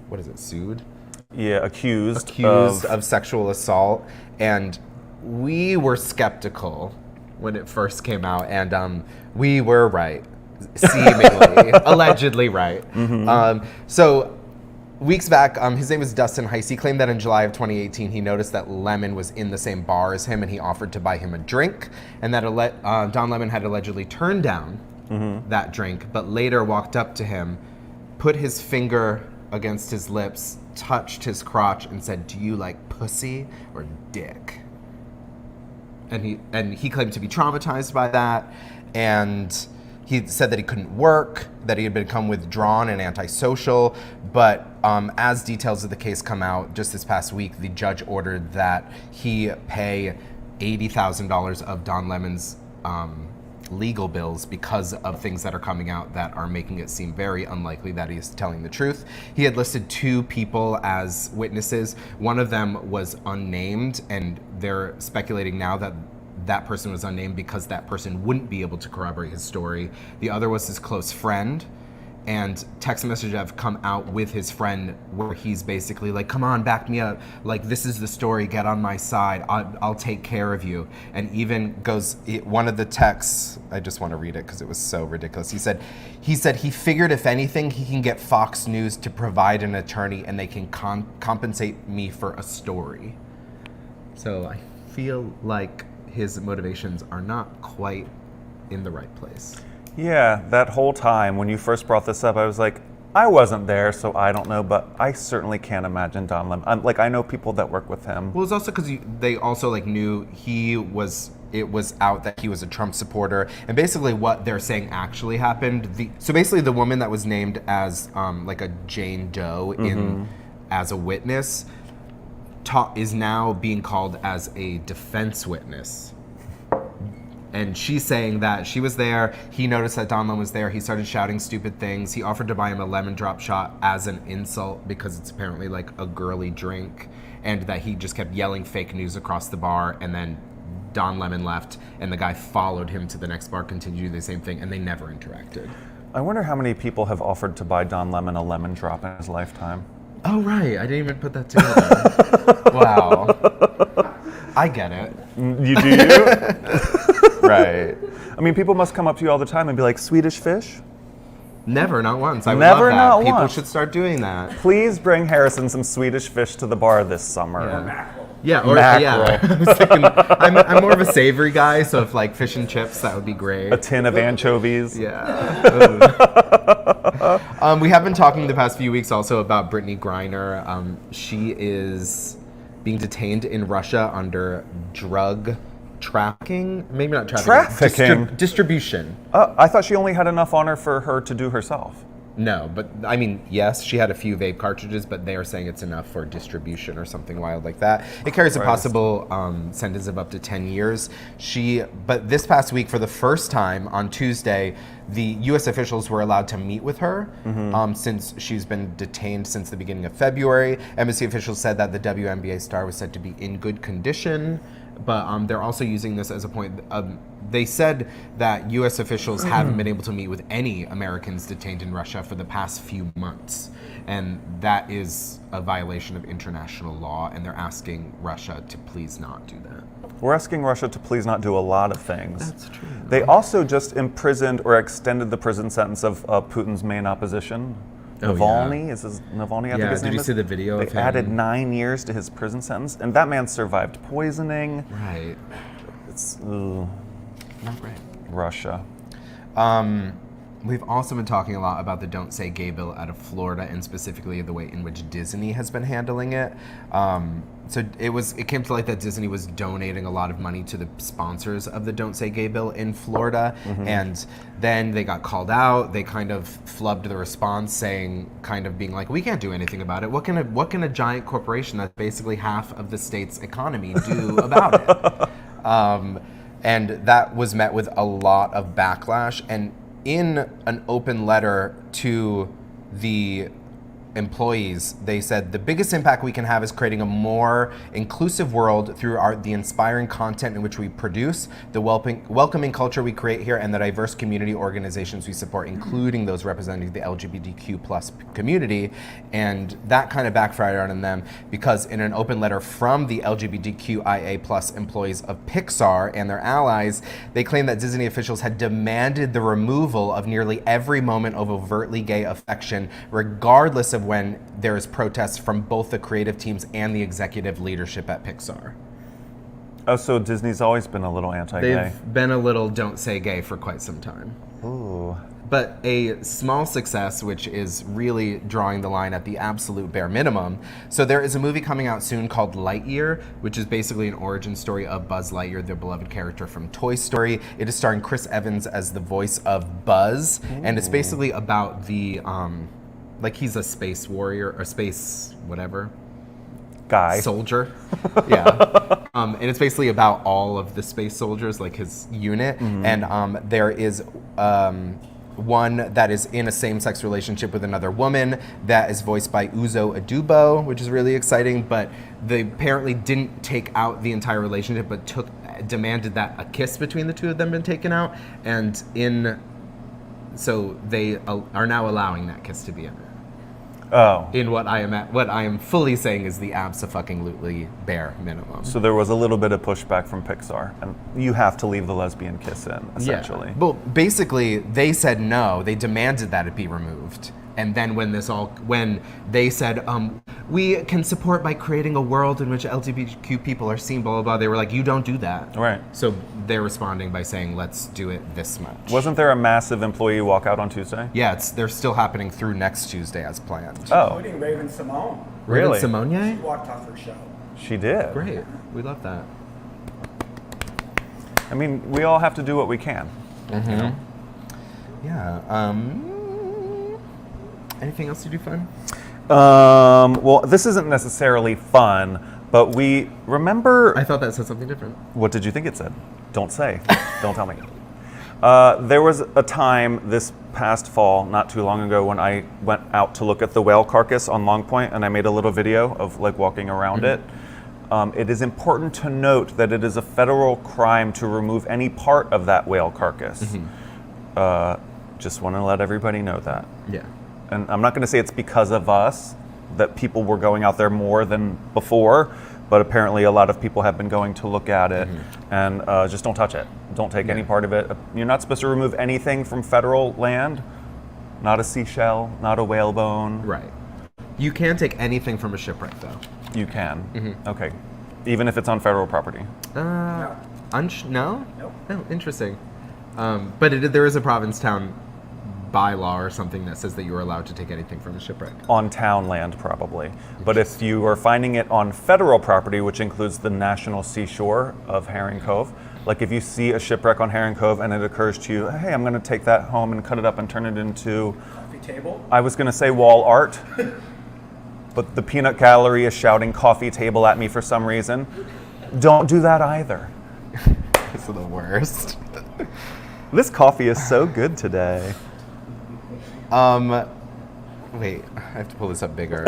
C: what is it, sued?
A: Yeah, accused
C: of sexual assault, and we were skeptical when it first came out, and we were right, seemingly, allegedly right. So weeks back, his name was Dustin Heise. He claimed that in July of 2018, he noticed that Lemon was in the same bar as him, and he offered to buy him a drink, and that Don Lemon had allegedly turned down that drink, but later walked up to him, put his finger against his lips, touched his crotch, and said, "Do you like pussy or dick?" And he claimed to be traumatized by that, and he said that he couldn't work, that he had become withdrawn and antisocial. But as details of the case come out just this past week, the judge ordered that he pay $80,000 of Don Lemon's legal bills because of things that are coming out that are making it seem very unlikely that he's telling the truth. He had listed 2 people as witnesses. One of them was unnamed, and they're speculating now that that person was unnamed because that person wouldn't be able to corroborate his story. The other was his close friend, and text messages have come out with his friend where he's basically like, come on, back me up. Like, this is the story, get on my side. I'll take care of you. And even goes, one of the texts, I just want to read it because it was so ridiculous. He said he figured if anything, he can get Fox News to provide an attorney and they can compensate me for a story. So I feel like his motivations are not quite in the right place.
A: Yeah, that whole time when you first brought this up, I was like, I wasn't there, so I don't know, but I certainly can't imagine Don Lemon. I know people that work with him.
C: Well, it's also because they also like knew it was out that he was a Trump supporter, and basically what they're saying actually happened. So basically, the woman that was named as like a Jane Doe as a witness is now being called as a defense witness. And she's saying that she was there, he noticed that Don Lemon was there, he started shouting stupid things, he offered to buy him a lemon drop shot as an insult because it's apparently like a girly drink, and that he just kept yelling fake news across the bar, and then Don Lemon left, and the guy followed him to the next bar, continued to do the same thing, and they never interacted.
A: I wonder how many people have offered to buy Don Lemon a lemon drop in his lifetime.
C: Oh, right, I didn't even put that together. Wow. I get it.
A: You do?
C: Right.
A: I mean, people must come up to you all the time and be like, Swedish fish?
C: Never, not once. I would
A: Never,
C: love that.
A: not
C: People
A: once.
C: should start doing that.
A: Please bring Harrison some Swedish fish to the bar this summer.
C: Yeah, or
A: Mackerel.
C: yeah. I was thinking, I'm more of a savory guy, so if like fish and chips, that would be great.
A: A tin of anchovies.
C: Yeah. We have been talking the past few weeks also about Brittany Griner. She is being detained in Russia under drug trafficking. Maybe not trafficking.
A: Trafficking?
C: Distribution.
A: I thought she only had enough on her for her to do herself.
C: No, but I mean, yes, she had a few vape cartridges, but they are saying it's enough for distribution or something wild like that. It carries a possible sentence of up to 10 years. But this past week, for the first time on Tuesday, the U.S. officials were allowed to meet with her since she's been detained since the beginning of February. Embassy officials said that the WNBA star was said to be in good condition, but they're also using this as a point. They said that U.S. officials haven't been able to meet with any Americans detained in Russia for the past few months. And that is a violation of international law, and they're asking Russia to please not do that.
A: We're asking Russia to please not do a lot of things.
C: That's true.
A: They also just imprisoned or extended the prison sentence of Putin's main opposition.
C: Oh,
A: Navalny, is his Navalny? I think his
C: did
A: name
C: you
A: is?
C: see the video
A: They
C: of him?
A: added 9 years to his prison sentence, and that man survived poisoning.
C: Right.
A: It's
C: Not right.
A: Russia.
C: We've also been talking a lot about the Don't Say Gay bill out of Florida, and specifically the way in which Disney has been handling it. So it came to light that Disney was donating a lot of money to the sponsors of the Don't Say Gay bill in Florida, and then they got called out. They kind of flubbed the response, being like, "We can't do anything about it. What can a giant corporation that's basically half of the state's economy do about it?" And that was met with a lot of backlash. And in an open letter to the employees, they said the biggest impact we can have is creating a more inclusive world through the inspiring content in which we produce, the welcoming culture we create here, and the diverse community organizations we support, including those representing the LGBTQ plus community. And that kind of backfired on them, because in an open letter from the LGBTQIA plus employees of Pixar and their allies, they claimed that Disney officials had demanded the removal of nearly every moment of overtly gay affection, regardless of when there is protests from both the creative teams and the executive leadership at Pixar.
A: Oh, so Disney's always been a little anti-gay.
C: They've been a little don't say gay for quite some time.
A: Ooh.
C: But a small success, which is really drawing the line at the absolute bare minimum. So there is a movie coming out soon called Lightyear, which is basically an origin story of Buzz Lightyear, the beloved character from Toy Story. It is starring Chris Evans as the voice of Buzz, and it's basically about the he's a space warrior or space whatever
A: Guy.
C: soldier. Yeah. And it's basically about all of the space soldiers, like his unit. And there is one that is in a same-sex relationship with another woman that is voiced by Uzo Aduba, which is really exciting. But they apparently didn't take out the entire relationship, but demanded that a kiss between the two of them been taken out. And so they are now allowing that kiss to be in it.
A: Oh.
C: In what I am fully saying is the abso-fucking-lutely bare minimum.
A: So there was a little bit of pushback from Pixar, and you have to leave the lesbian kiss in, essentially.
C: Yeah. Well, basically, they said no. They demanded that it be removed. And then when they said, we can support by creating a world in which LGBTQ people are seen, blah, blah, blah, they were like, you don't do that.
A: Right.
C: So they're responding by saying, let's do it this much.
A: Wasn't there a massive employee walkout on Tuesday?
C: Yeah, they're still happening through next Tuesday as planned.
A: Oh,
E: Including Raven Simone.
A: really?
C: Raven Simone?
E: She walked off her show.
A: She did.
C: Great. We love that.
A: I mean, we all have to do what we can. You know?
C: Yeah. Anything else to do fun?
A: Well, this isn't necessarily fun, but we remember.
C: I thought that said something different.
A: What did you think it said? Don't say. Don't tell me. There was a time this past fall, not too long ago, when I went out to look at the whale carcass on Long Point, and I made a little video of walking around it. It is important to note that it is a federal crime to remove any part of that whale carcass. Just want to let everybody know that.
C: Yeah.
A: And I'm not going to say it's because of us that people were going out there more than before, but apparently a lot of people have been going to look at it, and just don't touch it. Don't take any part of it. You're not supposed to remove anything from federal land, not a seashell, not a whale bone.
C: Right. You can take anything from a shipwreck, though.
A: You can. Okay. Even if it's on federal property.
C: No?
E: Nope.
C: Oh, interesting. But there is a Provincetown bylaw or something that says that you are allowed to take anything from a shipwreck.
A: On town land, probably. But if you are finding it on federal property, which includes the national seashore of Herring Cove, like if you see a shipwreck on Herring Cove and it occurs to you, hey, I'm going to take that home and cut it up and turn it into
E: coffee table.
A: I was going to say wall art, but the peanut gallery is shouting coffee table at me for some reason. Don't do that either.
C: This is the worst.
A: This coffee is so good today.
C: Wait, I have to pull this up bigger.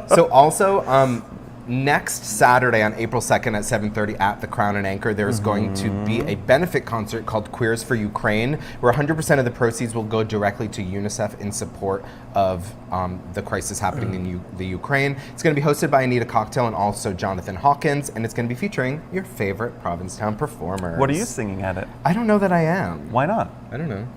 C: So also, next Saturday on April 2nd at 7:30 at the Crown and Anchor, there's going to be a benefit concert called Queers for Ukraine, where 100% of the proceeds will go directly to UNICEF in support of the crisis happening in the Ukraine. It's going to be hosted by Anita Cocktail and also Jonathan Hawkins, and it's going to be featuring your favorite Provincetown performers.
A: What are you singing at it?
C: I don't know that I am.
A: Why not?
C: I don't know.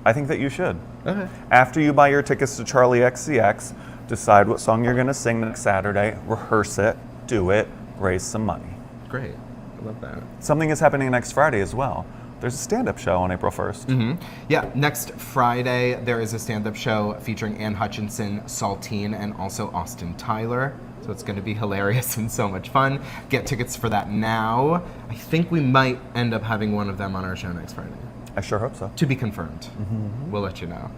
A: I think that you should.
C: Okay.
A: After you buy your tickets to Charlie XCX, decide what song you're going to sing next Saturday, rehearse it, do it, raise some money.
C: Great. I love that.
A: Something is happening next Friday as well. There's a stand-up show on April 1st.
C: Yeah, next Friday there is a stand-up show featuring Ann Hutchinson, Saltine, and also Austin Tyler. So it's going to be hilarious and so much fun. Get tickets for that now. I think we might end up having one of them on our show next Friday.
A: I sure hope so.
C: To be confirmed. We'll let you know.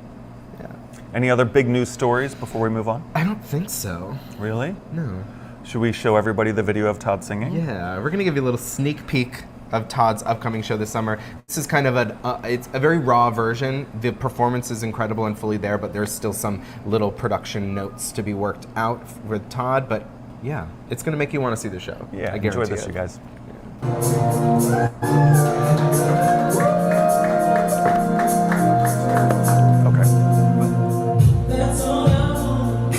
C: Yeah.
A: Any other big news stories before we move on?
C: I don't think so.
A: Really?
C: No.
A: Should we show everybody the video of Todd singing?
C: Yeah, we're gonna give you a little sneak peek of Todd's upcoming show this summer. This is kind of it's a very raw version. The performance is incredible and fully there, but there's still some little production notes to be worked out with Todd. But yeah, it's gonna make you want to see the show.
A: Yeah,
C: I
A: enjoy
C: guarantee
A: this,
C: it.
A: you guys. Okay.
F: That's all I want.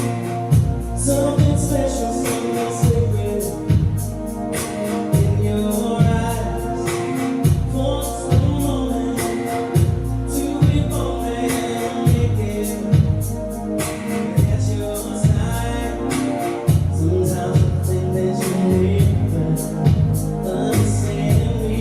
F: Something special, something sacred in your eyes. For some moment to be born and naked at your side. Sometimes I think that you need understand me.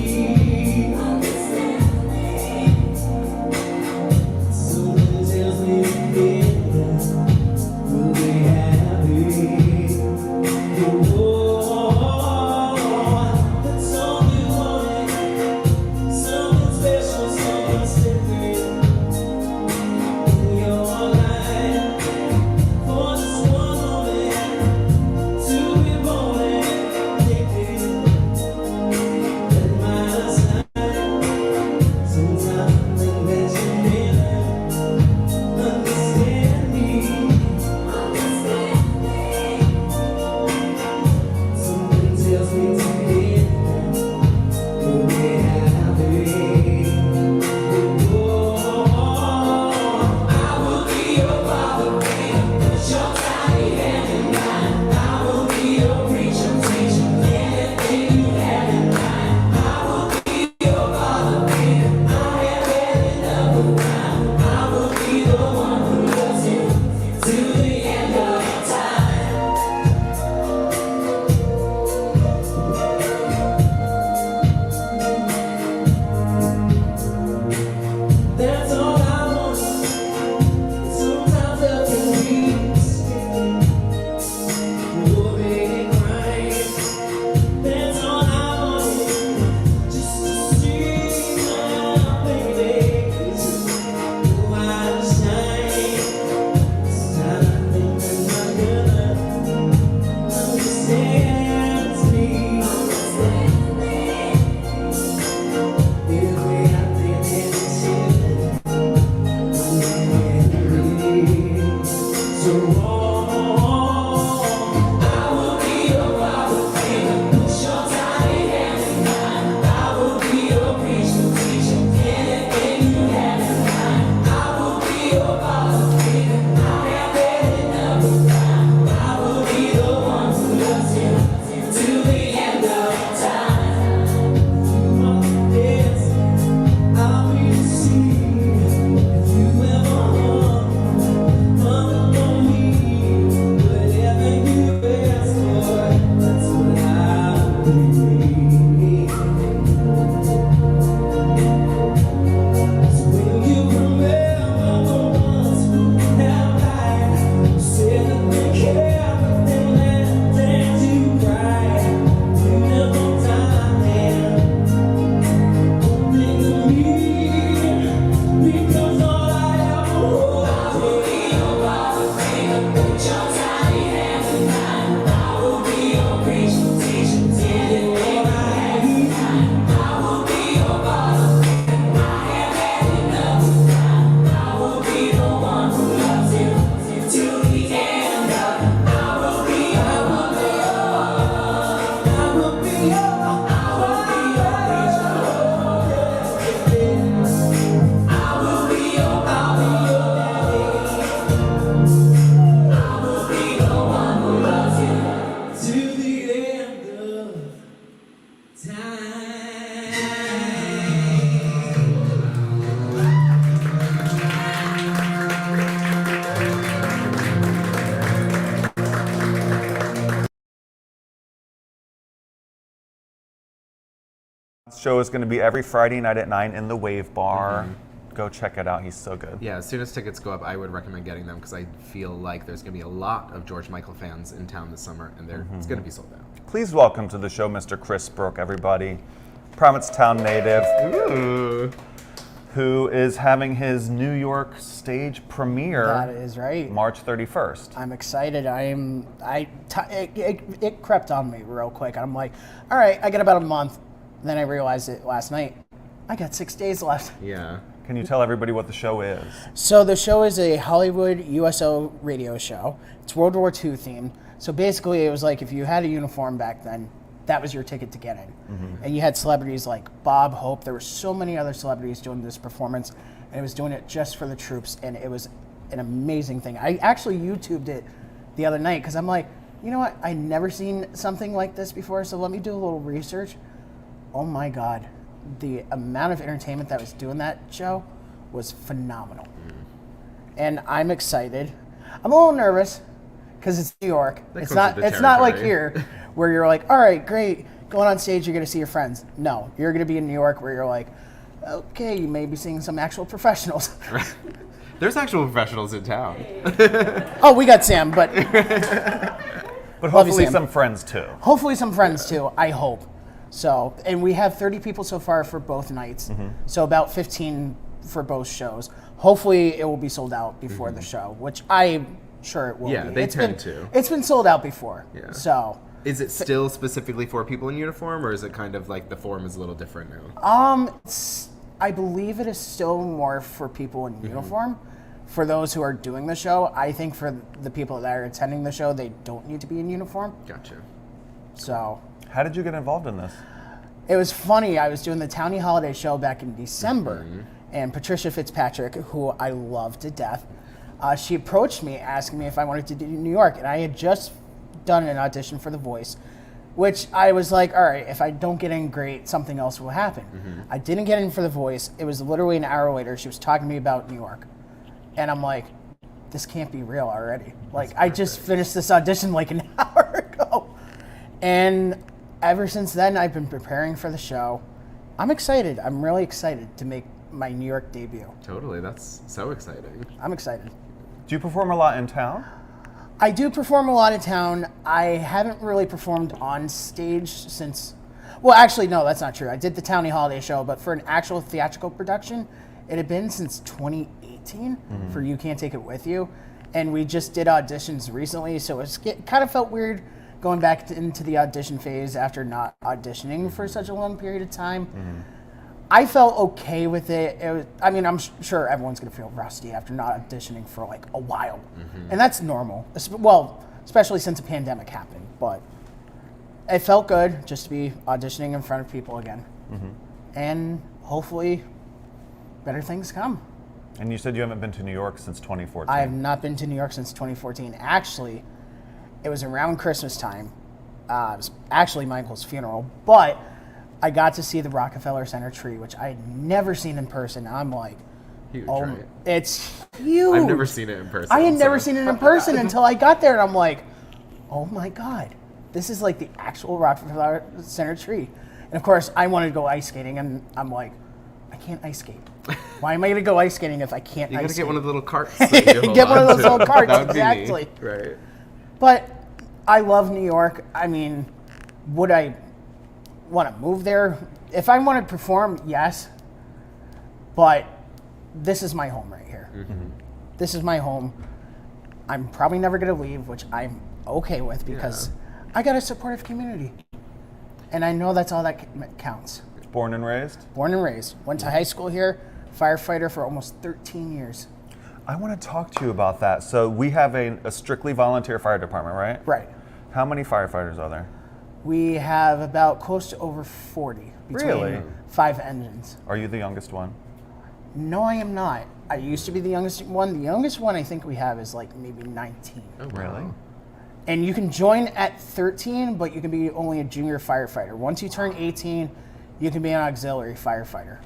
A: Show is going to be every Friday night at 9 in the Wave Bar. Go check it out. He's so good.
C: Yeah, as soon as tickets go up, I would recommend getting them because I feel like there's going to be a lot of George Michael fans in town this summer, and it's going to be sold out.
A: Please welcome to the show Mr. Chris Brooke, everybody. Provincetown native.
C: Ooh.
A: Who is having his New York stage premiere
G: That is right.
A: March 31st.
G: I'm excited. It crept on me real quick. I'm like, all right, I got about a month. Then I realized it last night. I got 6 days left.
C: Yeah.
A: Can you tell everybody what the show is?
G: So the show is a Hollywood USO radio show. It's World War II themed. So basically, it was like if you had a uniform back then, that was your ticket to get in. And you had celebrities like Bob Hope. There were so many other celebrities doing this performance, and it was doing it just for the troops, and it was an amazing thing. I actually YouTubed it the other night because I'm like, you know what? I never seen something like this before, so let me do a little research. Oh my God. The amount of entertainment that was doing that show was phenomenal. And I'm excited. I'm a little nervous because it's New York.
C: That
G: It's
C: comes
G: not
C: with the
G: it's not like
C: territory.
G: here where you're like, all right, great, going on stage, you're gonna see your friends. No, you're gonna be in New York where you're like, okay, you may be seeing some actual professionals.
C: There's actual professionals in town.
G: Oh, we got Sam, but
A: But
G: Love you,
A: hopefully
G: Sam.
A: some friends too.
G: hopefully some friends too, I hope. So, and we have 30 people so far for both nights. So about 15 for both shows. Hopefully it will be sold out before the show, which I'm sure it will
C: Yeah,
G: be.
C: they
G: It's
C: tend
G: been-
C: to.
G: It's been sold out before.
C: Yeah.
G: So,
C: Is it still specifically for people in uniform, or is it kind of like the form is a little different now?
G: I believe it is still more for people in uniform. For those who are doing the show, I think for the people that are attending the show, they don't need to be in uniform.
C: Gotcha.
G: So,
A: How did you get involved in this?
G: it was funny. I was doing the Townie Holiday show back in December, and Patricia Fitzpatrick, who I love to death, she approached me asking me if I wanted to do New York, and I had just done an audition for The Voice, which I was like, all right, if I don't get in, great, something else will happen. I didn't get in for The Voice. It was literally an hour later. She was talking to me about New York, and I'm like, this can't be real already. Like, I just finished this audition like an hour ago. And ever since then, I've been preparing for the show. I'm excited. I'm really excited to make my New York debut.
C: Totally. That's so exciting.
G: I'm excited.
A: Do you perform a lot in town?
G: I do perform a lot in town. I haven't really performed on stage since, well, actually, no, that's not true. I did the Townie Holiday show, but for an actual theatrical production, it had been since 2018 for You Can't Take It With You. And we just did auditions recently, so it kind of felt weird going back into the audition phase after not auditioning for such a long period of time. I felt okay with it. I'm sure everyone's going to feel rusty after not auditioning for like a while. And that's normal. Well, especially since a pandemic happened. But it felt good just to be auditioning in front of people again. And hopefully better things come.
A: And you said you haven't been to New York since 2014.
G: I have not been to New York since 2014. Actually, it was around Christmas time. It was actually my uncle's funeral, but I got to see the Rockefeller Center tree, which I had never seen in person. I'm like,
C: Huge,
G: oh,
C: right?
G: it's huge.
C: I've never seen it in person.
G: I had never
C: so-
G: seen it in person until I got there, and I'm like, oh my God, this is like the actual Rockefeller Center tree. And of course, I wanted to go ice skating, and I'm like, I can't ice skate. Why am I going to go ice skating if I can't
C: You
G: ice
C: gotta
G: skate?
C: get one of the little carts. that you hold
G: Get one of
C: on
G: those
C: to.
G: little carts,
C: That would be
G: exactly.
C: neat. Right.
G: But I love New York. I mean, would I want to move there? If I want to perform, yes. But this is my home right here. This is my home. I'm probably never going to leave, which I'm okay with because I got a supportive community. And I know that's all that counts.
A: Born and raised?
G: Born and raised. Went to high school here, firefighter for almost 13 years.
A: I want to talk to you about that. So we have a strictly volunteer fire department, right?
G: Right.
A: How many firefighters are there?
G: We have about close to over 40 between
A: Really?
G: 5 engines.
A: Are you the youngest one?
G: No, I am not. I used to be the youngest one. The youngest one I think we have is like maybe 19.
C: Oh,
A: Really?
G: And you can join at 13, but you can be only a junior firefighter. Once you turn 18, you can be an auxiliary firefighter.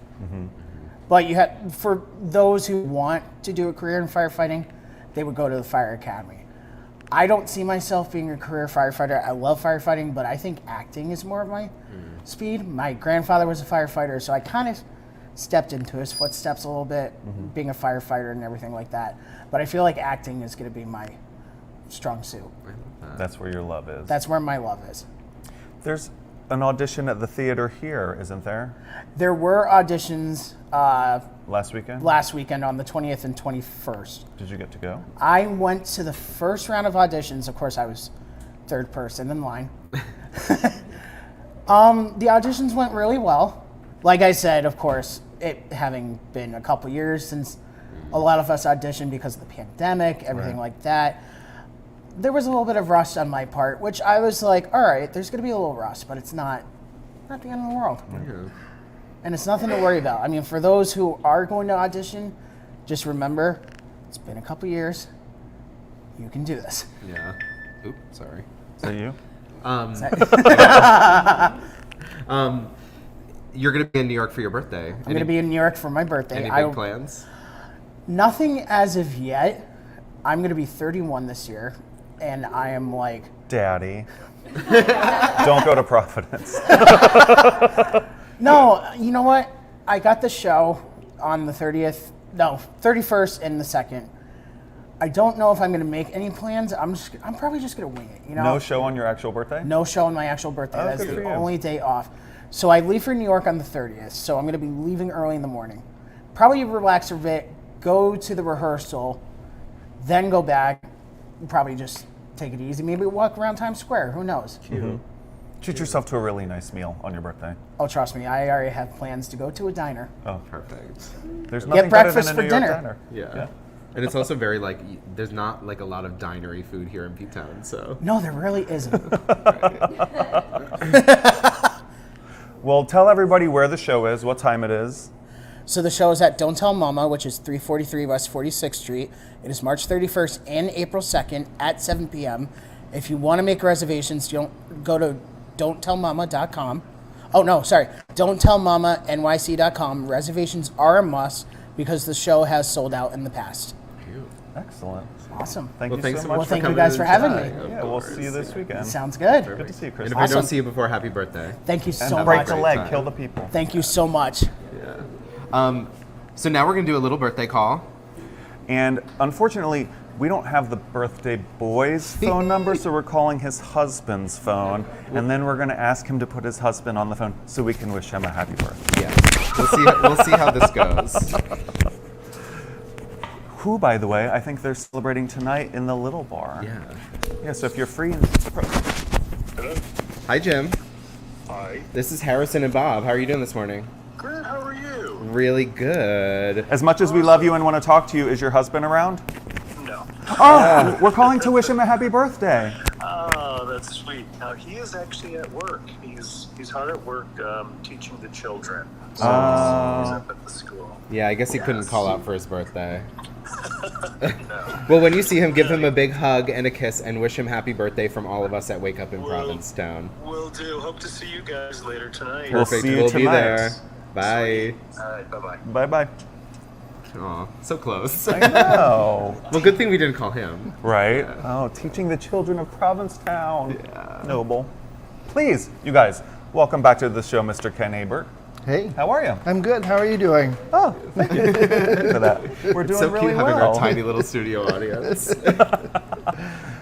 G: But you have, for those who want to do a career in firefighting, they would go to the fire academy. I don't see myself being a career firefighter. I love firefighting, but I think acting is more of my speed. My grandfather was a firefighter, so I kind of stepped into his footsteps a little bit, being a firefighter and everything like that. But I feel like acting is going to be my strong suit.
A: That's where your love is.
G: That's where my love is.
A: There's an audition at the theater here, isn't there?
G: There were auditions
A: Last weekend?
G: last weekend on the 20th and 21st.
A: Did you get to go?
G: I went to the first round of auditions. Of course, I was third person in line. The auditions went really well. Like I said, of course, it having been a couple years since a lot of us auditioned because of the pandemic, everything like that. There was a little bit of rust on my part, which I was like, all right, there's going to be a little rust, but it's not the end of the world.
C: Yeah.
G: And it's nothing to worry about. I mean, for those who are going to audition, just remember, it's been a couple years. You can do this.
C: Yeah. Oop, sorry.
A: Is that you?
C: You're gonna be in New York for your birthday.
G: I'm going to be in New York for my birthday.
C: Any big plans?
G: Nothing as of yet. I'm going to be 31 this year, and I am like,
A: Daddy. Don't go to Providence.
G: no, you know what? I got the show on the 31st and the 2nd. I don't know if I'm going to make any plans. I'm probably just going to wing it, you know?
A: No show on your actual birthday?
G: No show on my actual birthday.
A: Oh,
G: That's
A: good
G: the
A: for you.
G: only day off. So I leave for New York on the 30th. So I'm going to be leaving early in the morning. Probably relax a bit, go to the rehearsal, then go back. Probably just take it easy. Maybe walk around Times Square. Who knows?
A: Treat yourself to a really nice meal on your birthday.
G: Oh, trust me. I already have plans to go to a diner.
A: Oh,
C: Perfect.
A: there's nothing
G: breakfast
A: better than a
G: for
A: New York
G: dinner.
A: diner.
C: Yeah. And it's also very like there's not like a lot of dinery food here in P-Town, so.
G: No, there really isn't.
A: Well, tell everybody where the show is, what time it is.
G: So the show is at Don't Tell Mama, which is 343 West 46th Street. It is March 31st and April 2nd at 7 p.m. If you want to make reservations, don't go to don'ttellmama.com. Oh, no, sorry. don'ttellmamanyc.com. Reservations are a must because the show has sold out in the past.
A: Excellent.
G: Awesome.
A: Thank
C: Well,
A: you
C: thanks
A: so
C: so
A: much.
C: much
G: thank
C: for
G: you
C: coming
G: guys
C: in
G: for having
C: tonight,
G: me.
C: of
A: Yeah, we'll
C: course.
A: see you this weekend.
G: Sounds good.
A: Good to see you, Chris.
C: And if I
G: Awesome.
C: don't see you before, happy birthday.
G: Thank you so
A: And break
G: much.
A: the
C: Great
A: leg,
C: time.
A: kill the people.
G: Thank you so much.
C: Yeah. So now we're gonna do a little birthday call.
A: And unfortunately, we don't have the birthday boy's phone number, so we're calling his husband's phone, and then we're going to ask him to put his husband on the phone so we can wish him a happy birthday.
C: Yeah. We'll see how this goes.
A: Who, by the way, I think they're celebrating tonight in the Little Bar.
C: Yeah.
A: Yeah, so if you're free,
C: Hi, Jim.
H: Hi.
C: This is Harrison and Bob. How are you doing this morning?
H: Good, how are you?
C: Really good.
A: as much as we love you and want to talk to you, is your husband around?
H: No.
A: Oh, we're calling to wish him a happy birthday.
H: Oh, that's sweet. Now, he is actually at work. He's hard at work teaching the children. So he's up at the school.
C: Yeah, I guess he couldn't
H: Yes.
C: call out for his birthday.
H: No.
C: Well, when you see him, give him a big hug and a kiss and wish him happy birthday from all of us at Wake Up in Provincetown.
H: Will do. Hope to see you guys later tonight.
A: We'll
C: Perfect.
A: see you
C: We'll be
A: tonight.
C: there. Bye.
H: All right, bye-bye.
A: Bye-bye.
C: Aw, so close.
A: I know.
C: Well, good thing we didn't call him.
A: Right? Oh, teaching the children of Provincetown.
C: Yeah.
A: Noble. Please, you guys, welcome back to the show, Mr. Ken Aber.
I: Hey,
A: How are you?
I: I'm good. How are you doing?
A: Oh, thank you for that. We're doing
C: So
A: really
C: cute having
A: well.
C: our tiny little studio audience.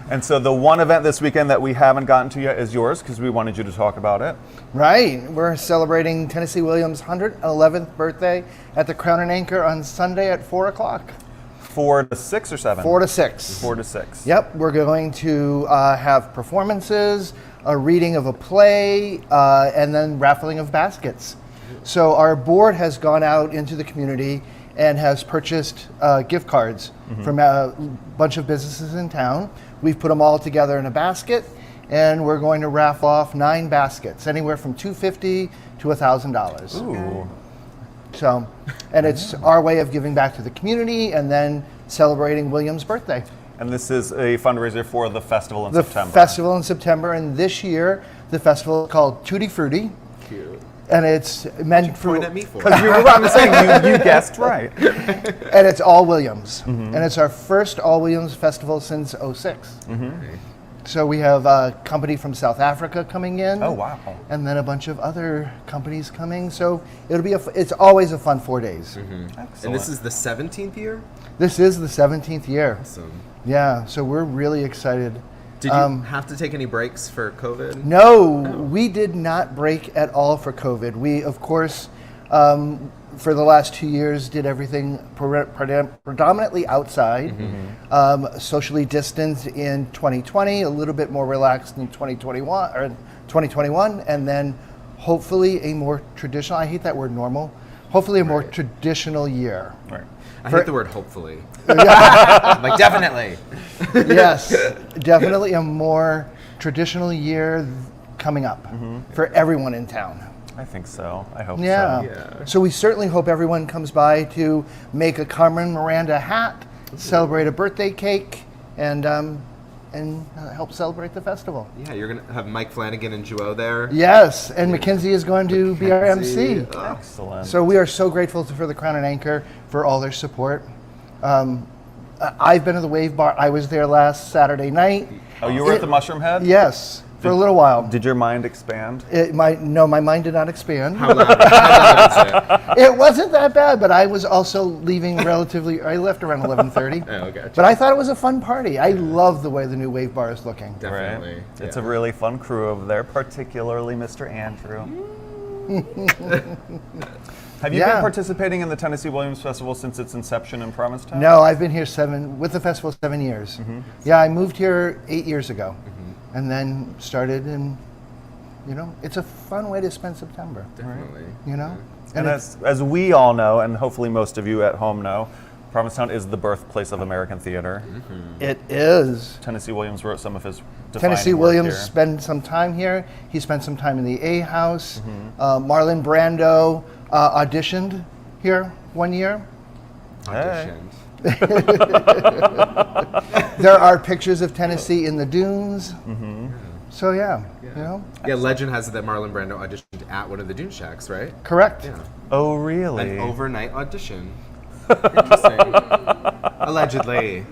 A: And so the one event this weekend that we haven't gotten to yet is yours because we wanted you to talk about it.
I: Right. We're celebrating Tennessee Williams' 111th birthday at the Crown and Anchor on Sunday at 4 o'clock.
A: 4 to 6 or 7?
I: 4 to 6.
A: 4 to 6.
I: Yep. We're going to have performances, a reading of a play, and then raffling of baskets. So our board has gone out into the community and has purchased gift cards from a bunch of businesses in town. We've put them all together in a basket, and we're going to raffle off 9 baskets, anywhere from $250 to $1,000.
A: Ooh.
I: So, and it's our way of giving back to the community and then celebrating William's birthday.
A: And this is a fundraiser for the festival in
I: The
A: September.
I: festival in September, and this year the festival is called Tutti Frutti.
C: Cute.
I: and it's meant for.
C: Point at me for.
A: Because I'm saying you guessed right.
I: And it's all Williams, and it's our first all Williams festival since '06. So we have a company from South Africa coming in.
A: Oh, wow.
I: And then a bunch of other companies coming. So it'll be it's always a fun 4 days.
A: Excellent.
C: And this is the 17th year?
I: This is the 17th year.
C: Awesome.
I: Yeah, so we're really excited.
C: Did you have to take any breaks for COVID?
I: No, we did not break at all for COVID. We, of course, for the last 2 years, did everything predominantly outside, socially distanced in 2020, a little bit more relaxed in 2021, and then hopefully a more traditional, I hate that word normal, hopefully a more traditional year.
A: Right.
C: I hate the word hopefully. Like, definitely.
I: Yes, definitely a more traditional year coming up for everyone in town.
A: I think so. I hope
I: Yeah.
A: so.
I: So we certainly hope everyone comes by to make a Carmen Miranda hat, celebrate a birthday cake, and help celebrate the festival.
C: Yeah, you're going to have Mike Flanagan and Joe there.
I: Yes, and Mackenzie is going to be our MC.
A: Excellent.
I: So we are so grateful for the Crown and Anchor for all their support. I've been to the Wave Bar. I was there last Saturday night.
A: Oh, you were at the Mushroom Head?
I: Yes, for a little while.
A: Did your mind expand?
I: My mind did not expand.
C: How loud is it?
I: It wasn't that bad, but I was also leaving relatively. I left around 11:30.
C: Oh, gotcha.
I: But I thought it was a fun party. I love the way the new Wave Bar is looking.
C: Definitely.
A: Right. It's a really fun crew over there, particularly Mr. Andrew. Have you been participating in the Tennessee Williams Festival since its inception in Provincetown?
I: No, I've been here with the festival 7 years. Yeah, I moved here 8 years ago, and then started, and it's a fun way to spend September.
C: Definitely.
A: And as we all know, and hopefully most of you at home know, Provincetown is the birthplace of American theater.
I: It is.
A: Tennessee Williams wrote some of his defining
I: Tennessee
A: work
I: Williams
A: here.
I: spent some time here. He spent some time in the A House. Marlon Brando auditioned here 1 year.
C: Auditioned.
I: There are pictures of Tennessee in the dunes. So yeah.
C: Yeah, legend has it that Marlon Brando auditioned at one of the Dune Shacks, right?
I: Correct.
C: Yeah.
A: Oh, really?
C: An overnight audition. Interesting. Allegedly.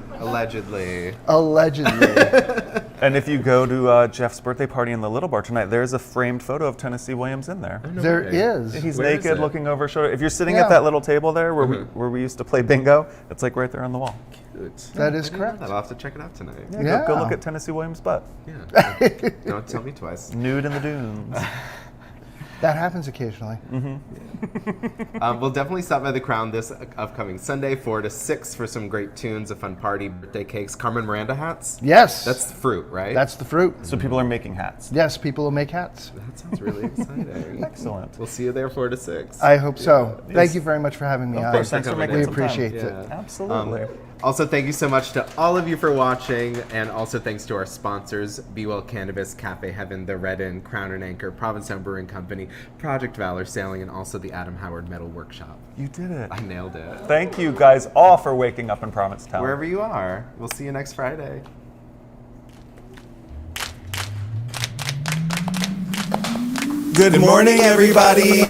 A: And if you go to Jeff's birthday party in the Little Bar tonight, there's a framed photo of Tennessee Williams in there.
I: There is.
A: He's
C: Where is
A: naked,
C: it?
A: looking over his shoulder. If you're sitting at that little table there where we used to play bingo, it's like right there on the wall.
C: Cute.
I: That is
C: I didn't know
I: correct.
C: that. I'll have to check it out tonight.
A: Yeah, Go look at Tennessee Williams' butt.
C: Yeah. Don't tell me twice.
A: Nude in the dunes.
I: That happens occasionally.
C: We'll definitely stop by the Crown this upcoming Sunday, 4 to 6, for some great tunes, a fun party, birthday cakes, Carmen Miranda hats.
I: Yes.
C: That's the fruit, right?
I: That's the fruit.
A: So people are making hats.
I: Yes, people will make hats.
C: That sounds really exciting.
A: Excellent.
C: We'll see you there 4 to 6.
I: I hope so. Thank you very much for having me on.
A: Of course, thanks for making
I: We
A: some time.
I: appreciate it.
C: Yeah.
A: Absolutely.
C: Also, thank you so much to all of you for watching, and also thanks to our sponsors, Be Well Cannabis, Cafe Heaven, The Red Inn, Crown and Anchor, Provincetown Brewing Company, Project Valor Sailing, and also the Adam Howard Metal Workshop.
A: You did it.
C: I nailed it.
A: Thank you guys all for waking up in Provincetown.
C: Wherever you are, we'll see you next Friday.
B: Good morning, everybody.